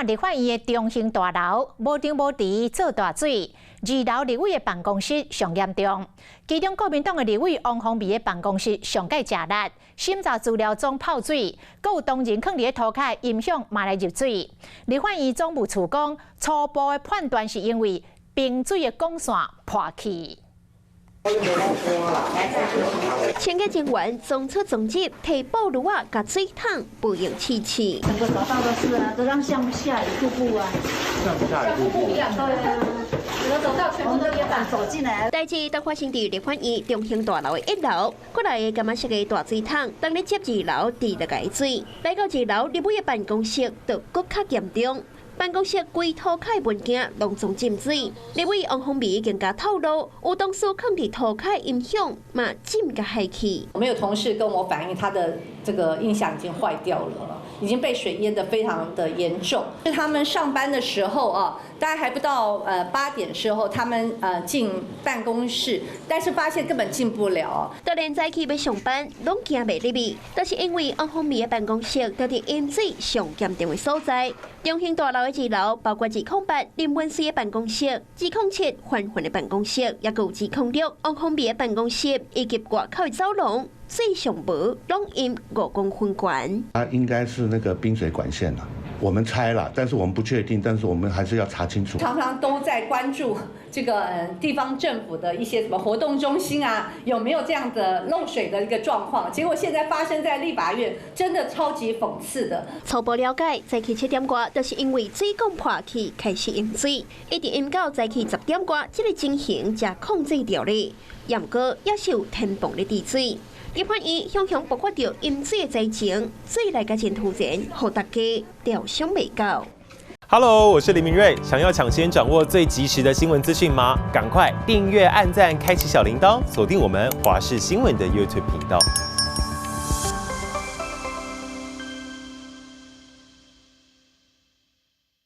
看立法院的中型大楼无张无弛做大水，2楼立委的办公室上严重。其中国民党的立委王宏维的办公室上界食力，审查资料中泡水，还有同仁囥伫涂骹音响嘛来入水。立法院总务处讲，初步的判断是因为冰水的管线破去。 清洁人员总出总入，提布炉啊，甲水桶不用气气。整个走道都是啊，都像下雨瀑布啊，像瀑布一样。对啊，整个走道全部都一样走进来。代志都发生伫立法院中型大楼的1楼，过来的干嘛色个大水桶，当咧接2楼滴落来水，来到2楼立委的办公室就更较严重。 办公室规涂骹文件拢总浸水，立委王宏维更加透露，有同事囥伫涂骹音响嘛浸甲害去。我们有同事跟我反映，他的这个音响已经坏掉了，已经被水淹得非常的严重。是他们上班的时候啊，大概还不到8点时候，他们进办公室，但是发现根本进不了。当然早起要上班，拢惊袂入去，但是因为王宏维的办公室就伫淹水上严重的所在，中型大楼的2楼包括208林文思的办公室、207环环的办公室，也有206王宏维的办公室，以及外口的走廊。 水上无拢因5公分宽，它应该是那个冰水管线了，我们猜了，但是我们不确定，但是我们还是要查清楚。常常都在关注这个地方政府的一些什么活动中心啊，有没有这样的漏水的一个状况？结果现在发生在立法院，真的超级讽刺的。初步了解，早起7点多，就是因为水管破去开始淹水，一直淹到早起10点多，这个情形才控制掉了。不过也是有天崩的地水。 立法院向向爆发到淹水的灾情，水来个真突然，让大家料想未到。Hello， 我是林明瑞。想要抢先掌握最及时的新闻资讯吗？赶快订阅、按赞、开启小铃铛，锁定我们华视新闻的 YouTube 频道。